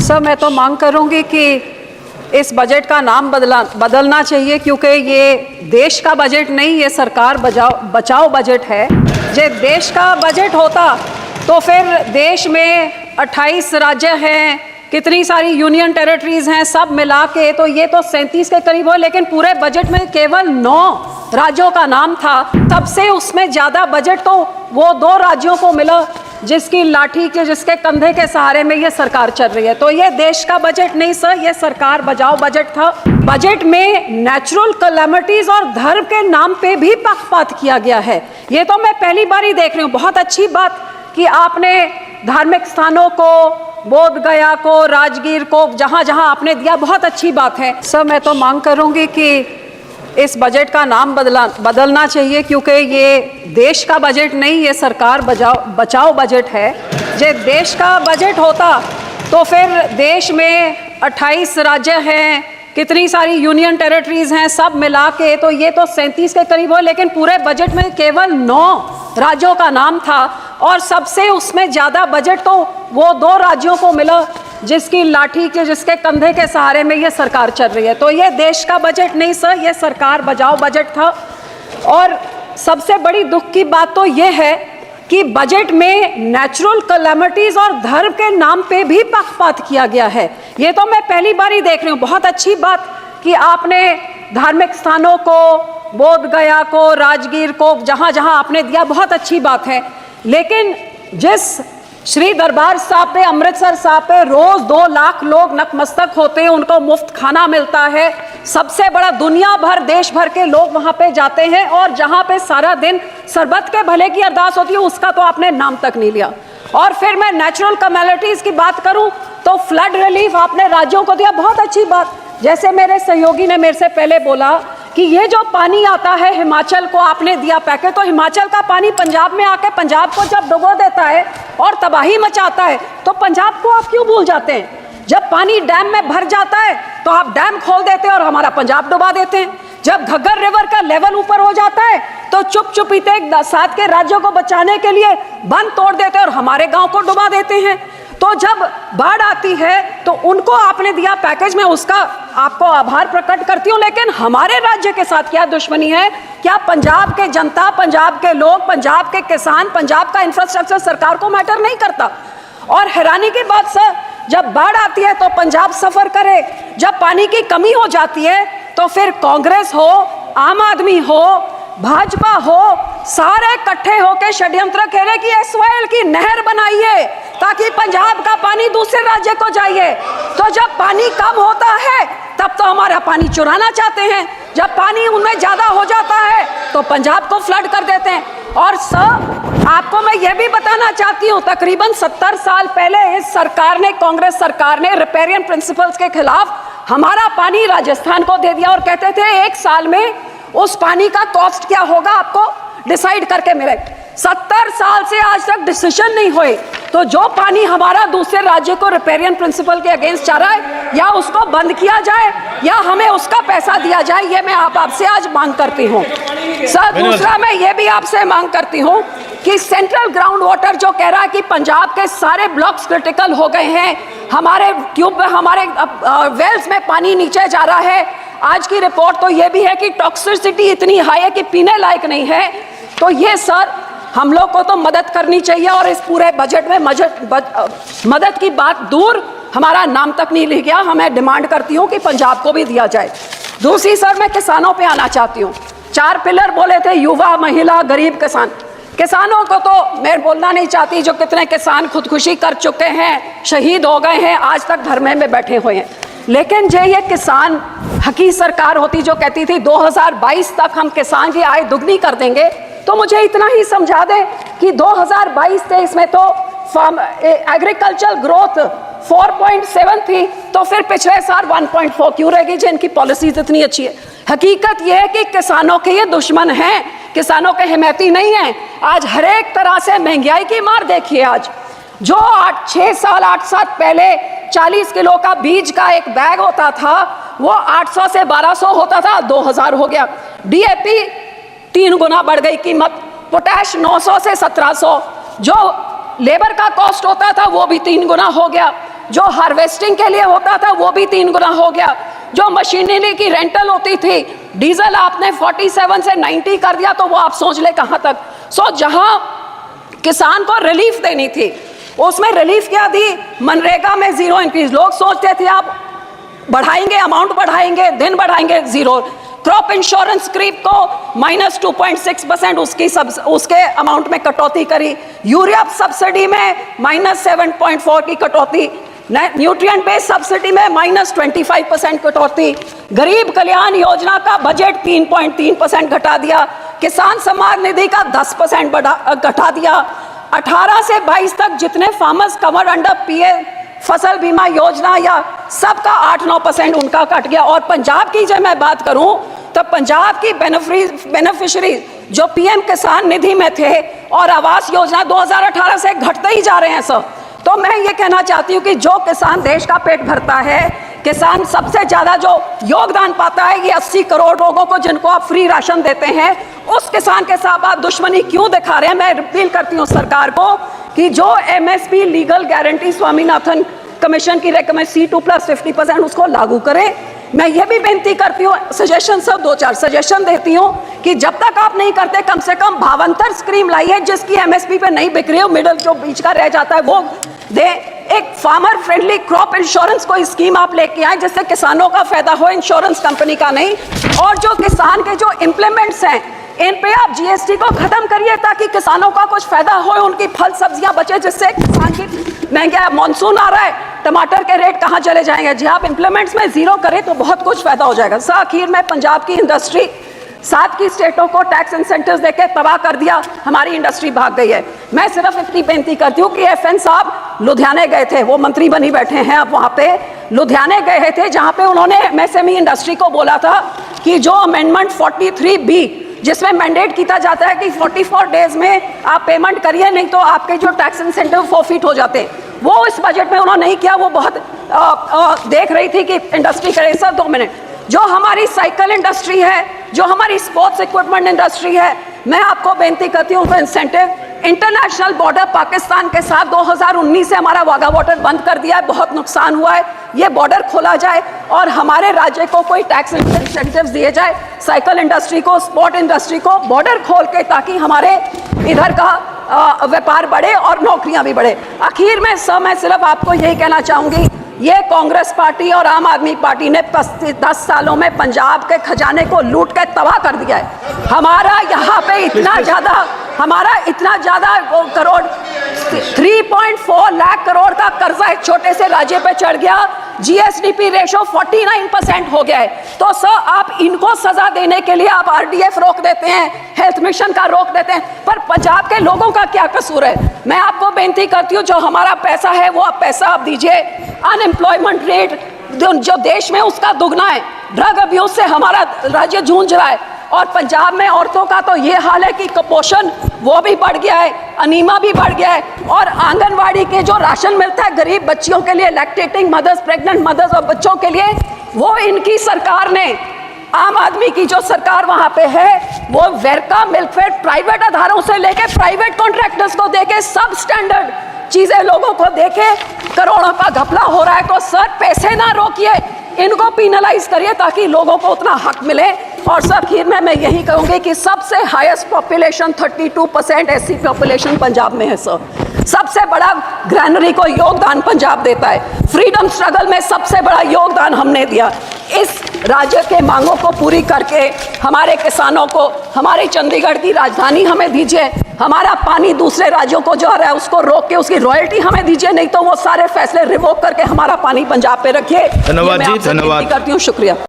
Sir, मैं तो मांग करूंगी कि इस बजट का नाम बदलना चाहिए, क्योंकि ये देश का बजट नहीं, ये सरकार बचाओ बजट है। ये देश का बजट होता तो फिर देश में 28 राज्य हैं, कितनी सारी यूनियन टेरिटरीज हैं, सब मिला के तो ये तो 37 के करीब हो, लेकिन पूरे बजट में केवल 9 राज्यों का नाम था। तब से उसमें ज़्यादा बजट तो वो 2 राज्यों को मिला जिसकी लाठी के, जिसके कंधे के सहारे में ये सरकार चल रही है। तो ये देश का बजट नहीं सर, ये सरकार बचाओ बजट था। बजट में नेचुरल कैलेमिटीज और धर्म के नाम पे भी पक्षपात किया गया है। ये तो मैं पहली बार ही देख रही हूँ। बहुत अच्छी बात कि आपने धार्मिक स्थानों को, बोध गया को, राजगीर को, जहाँ जहाँ आपने दिया, बहुत अच्छी बात है। सर, मैं तो मांग करूँगी कि इस बजट का नाम बदलना चाहिए, क्योंकि ये देश का बजट नहीं, ये सरकार बचाओ बजट है। ये देश का बजट होता तो फिर देश में 28 राज्य हैं, कितनी सारी यूनियन टेरिटरीज हैं, सब मिला के तो ये तो 37 के करीब हो, लेकिन पूरे बजट में केवल 9 राज्यों का नाम था और सबसे उसमें ज़्यादा बजट तो वो 2 राज्यों को मिला जिसकी लाठी के, जिसके कंधे के सहारे में ये सरकार चल रही है। तो ये देश का बजट नहीं सर, ये सरकार बचाओ बजट था। और सबसे बड़ी दुख की बात तो ये है कि बजट में नेचुरल कैलेमिटीज और धर्म के नाम पे भी पक्षपात किया गया है। ये तो मैं पहली बार ही देख रही हूँ। बहुत अच्छी बात कि आपने धार्मिक स्थानों को, बोध गया को, राजगीर को, जहाँ जहाँ आपने दिया, बहुत अच्छी बात है। लेकिन जिस श्री दरबार साहब पे, अमृतसर साहब पे रोज 2 लाख लोग नतमस्तक होते हैं, उनको मुफ्त खाना मिलता है, सबसे बड़ा दुनिया भर, देश भर के लोग वहां पे जाते हैं और जहां पे सारा दिन सरबत के भले की अरदास होती है, उसका तो आपने नाम तक नहीं लिया। और फिर मैं नेचुरल कैलेमिटीज की बात करूं तो फ्लड रिलीफ आपने राज्यों को दिया, बहुत अच्छी बात। जैसे मेरे सहयोगी ने मेरे से पहले बोला कि ये जो पानी आता है हिमाचल को आपने दिया पैकेज, तो हिमाचल का पानी पंजाब में आके पंजाब को जब डुबो देता है और तबाही मचाता है, तो पंजाब को आप क्यों भूल जाते हैं? जब पानी डैम में भर जाता है तो आप डैम खोल देते हैं और हमारा पंजाब डुबा देते हैं। जब घग्गर रिवर का लेवल ऊपर हो जाता है तो चुपचुपीते 7 के राज्यों को बचाने के लिए बंद तोड़ देते हैं और हमारे गांव को डुबा देते हैं। तो जब बाढ़ आती है तो उनको आपने दिया पैकेज में, उसका आपको आभार प्रकट करती हूँ, लेकिन हमारे राज्य के साथ क्या दुश्मनी है? क्या पंजाब के जनता, पंजाब के लोग, पंजाब के किसान, पंजाब का इंफ्रास्ट्रक्चर सरकार को मैटर नहीं करता? और हैरानी की बात सर, जब बाढ़ आती है तो पंजाब सफर करे, जब पानी की कमी हो जाती है तो फिर कांग्रेस हो, आम आदमी हो, भाजपा हो, सारे इकट्ठे होकर षड्यंत्र खेले कि एसवाईएल की नहर बनाइए ताकि पंजाब का पानी दूसरे राज्य को जाइए। तो जब पानी कम होता है तब तो हमारा पानी चुराना चाहते हैं, जब पानी उनमें ज्यादा हो जाता है तो पंजाब को फ्लड कर देते हैं। और सर, आपको मैं ये भी बताना चाहती हूँ, तकरीबन 70 साल पहले इस सरकार ने, कांग्रेस सरकार ने रिपेरियन प्रिंसिपल्स के खिलाफ हमारा पानी राजस्थान को दे दिया और कहते थे 1 साल में उस पानी का कॉस्ट क्या होगा आपको डिसाइड करके मिले। 70 साल से आज तक डिसीजन नहीं हुए। तो जो पानी हमारा दूसरे राज्य को रिपेरियन प्रिंसिपल के अगेंस्ट जा रहा है, या उसको बंद किया जाए या हमें उसका पैसा दिया जाए, ये मैं आपसे आज मांग करती हूँ। सर, दूसरा मैं ये भी आपसे मांग करती हूँ कि सेंट्रल ग्राउंड वाटर जो कह रहा है कि पंजाब के सारे ब्लॉक्स क्रिटिकल हो गए हैं, हमारे ट्यूब में, हमारे वेल्स में पानी नीचे जा रहा है। आज की रिपोर्ट तो ये भी है कि टॉक्सिसिटी इतनी हाई है कि पीने लायक नहीं है। तो ये सर, हम लोग को तो मदद करनी चाहिए और इस पूरे बजट में मदद की बात दूर, हमारा नाम तक नहीं लिख गया। हमें डिमांड करती हूँ कि पंजाब को भी दिया जाए। दूसरी सर, मैं किसानों पे आना चाहती हूँ। 4 पिलर बोले थे, युवा, महिला, गरीब, किसान। किसानों को तो मैं बोलना नहीं चाहती, जो कितने किसान खुदकुशी कर चुके हैं, शहीद हो गए हैं, आज तक धरने में बैठे हुए हैं। लेकिन जो ये किसान हकी सरकार होती जो कहती थी 2022 तक हम किसान की आय दुगनी कर देंगे, तो मुझे इतना ही समझा दे कि 2022-23 में तो एग्रीकल्चर ग्रोथ 4.7 थी, तो फिर पिछले साल 1.4 क्यों रहेगी जिनकी पॉलिसीज इतनी अच्छी है? हकीकत यह है कि किसानों के ये दुश्मन हैं, किसानों के हिमैती नहीं हैं। आज हर एक तरह से महंगाई की मार देखिए। आज जो 8 साल पहले 40 किलो का बीज का एक बैग होता था, वो 800 से 1200 होता था, 2000 हो गया। डीएपी 3 गुना बढ़ गई कीमत, पोटैश 900 से 1700, जो लेबर का कॉस्ट होता था वो भी 3 गुना हो गया। जो हार्वेस्टिंग के लिए होता था वो भी 3 गुना हो गया। जो मशीनरी की रेंटल होती थी, डीजल आपने 47 से 90 कर दिया, तो वो आप सोच ले कहां तक। सो जहां किसान को रिलीफ देनी थी उसमें रिलीफ क्या दी, मनरेगा में 0 इंक्रीज। लोग सोचते थे आप बढ़ाएंगे, अमाउंट बढ़ाएंगे, दिन बढ़ाएंगे, 0। क्रॉप इंश्योरेंस क्रीप को -2.6% उसके अमाउंट में कटौती करी। यूरिया सब्सिडी में -7.4 की कटौती। न्यूट्रिएंट बेस्ड सब्सिडी में -25% कटौती। गरीब कल्याण योजना का बजट 3.3% घटा दिया। किसान सम्मान निधि का 10% घटा दिया। 18 से 22 तक जितने फार्मर्स कवर्ड अंडर पीए फसल बीमा योजना या सबका 8-9% उनका कट गया। और पंजाब की जब मैं बात करूं तो पंजाब की बेनिफिशियरी जो पीएम किसान निधि में थे और आवास योजना 2018 से घटते ही जा रहे हैं सर। तो मैं ये कहना चाहती हूँ कि जो किसान देश का पेट भरता है, किसान सबसे ज्यादा जो योगदान पाता है, ये 80 करोड़ लोगों को जिनको आप फ्री राशन देते हैं, उस किसान के साथ आप दुश्मनी क्यों दिखा रहे हैं। मैं अपील करती हूँ सरकार को कि जो MSP legal guarantee Swaminathan commission की रेकमेंड C2+50% उसको लागू करें। मैं ये भी बेनती करती हूँ, सजेशन सब 2-4 सजेशन देती हूँ कि जब तक आप नहीं करते कम से कम भावांतर स्कीम लाइए जिसकी एमएसपी पे नहीं बिक रही हो, मिडल जो बीच का रह जाता है वो दे। एक फार्मर फ्रेंडली क्रॉप इंश्योरेंस कोई स्कीम आप लेके आए जिससे किसानों का फायदा हो, इंश्योरेंस कंपनी का नहीं। और जो किसान के जो इम्प्लीमेंट्स हैं इन पे आप जीएसटी को खत्म करिए ताकि किसानों का कुछ फायदा हो, उनकी फल सब्जियां बचे, जिससे किसान की महंगा मॉनसून आ रहा है, टमाटर के रेट कहां चले जाएंगे। जी आप इम्प्लीमेंट्स में 0 करें तो बहुत कुछ फायदा हो जाएगा। सर आखिर में पंजाब की इंडस्ट्री 7 की स्टेटों को टैक्स इंसेंटिव्स देके तबाह कर दिया, हमारी इंडस्ट्री भाग गई है। मैं सिर्फ इतनी बेनती करती हूँ कि FN साहब लुधियाने गए थे, वो मंत्री बनी बैठे हैं अब, वहाँ पे लुधियाने गए थे जहाँ पे उन्होंने MSME इंडस्ट्री को बोला था कि जो अमेंडमेंट 43B जिसमें मैंडेट किया जाता है कि 44 डेज में आप पेमेंट करिए, नहीं तो आपके जो टैक्स इंसेंटिव फॉरफिट हो जाते हैं, वो इस बजट में उन्होंने नहीं किया। वो बहुत देख रही थी कि इंडस्ट्री करे। सर 2 मिनट, जो हमारी साइकिल इंडस्ट्री है, जो हमारी स्पोर्ट्स इक्विपमेंट इंडस्ट्री है, मैं आपको बेनती करती हूँ उनको इंसेंटिव। इंटरनेशनल बॉर्डर पाकिस्तान के साथ 2019 से हमारा वाघा बॉर्डर बंद कर दिया है, बहुत नुकसान हुआ है। ये बॉर्डर खोला जाए और हमारे राज्य को कोई टैक्स इंसेंटिव्स दिए जाए, साइकिल इंडस्ट्री को, स्पोर्ट इंडस्ट्री को बॉर्डर खोल के, ताकि हमारे इधर का व्यापार बढ़े और नौकरियां भी बढ़े। आखिर में सर मैं सिर्फ आपको यही कहना चाहूँगी, ये कांग्रेस पार्टी और आम आदमी पार्टी ने 10 सालों में पंजाब के खजाने को लूट के तबाह कर दिया है। हमारा यहाँ पे इतना ज़्यादा करोड़ 3.4 लाख करोड़ का कर्जा एक छोटे से राज्य पे चढ़ गया। GSDP रेशो 49% हो गया है। तो सर आप इनको सजा देने के लिए आप RDF रोक देते हैं, हेल्थ मिशन का रोक देते हैं, पर पंजाब के लोगों का क्या कसूर है। मैं आपको बेनती करती हूँ, जो हमारा पैसा है वो आप पैसा आप दीजिए। अनएम्प्लॉयमेंट रेट जो देश में उसका दुगना है, ड्रग अब्यूज से हमारा राज्य जूझ रहा है। और पंजाब में औरतों का तो ये हाल है कि कुपोषण वो भी बढ़ गया है, अनीमा भी बढ़ गया है। और आंगनवाड़ी के जो राशन मिलता है गरीब बच्चियों के लिए, लैक्टेटिंग मदर्स, प्रेग्नेंट मदर्स और बच्चों के लिए, वो इनकी सरकार ने, आम आदमी की जो सरकार वहां पे है, वो वेरका मिल्कफेड प्राइवेट आधारों से लेके प्राइवेट कॉन्ट्रैक्टर्स को देके सब स्टैंडर्ड चीजें लोगों को देके करोड़ों का घपला हो रहा है। तो सर पैसे ना रोकिए, इनको पिनलाइज करिए ताकि लोगों को उतना हक मिले। और सर आखिर में मैं यही कहूंगी कि सबसे highest population 32% SC population Punjab में है सर। सबसे बड़ा ग्रैनरी को योगदान पंजाब देता है। फ्रीडम स्ट्रगल में सबसे बड़ा योगदान हमने दिया। इस राज्य के मांगों को पूरी करके हमारे किसानों को हमारे चंडीगढ़ की राजधानी हमें दीजिए, हमारा पानी दूसरे राज्यों को जो आ रहा है उसको रोक के उसकी रॉयल्टी हमें दीजिए, नहीं तो वो सारे फैसले रिवोक करके हमारा पानी पंजाब पे रखिए। धन्यवाद जी, धन्यवाद करती हूँ, शुक्रिया।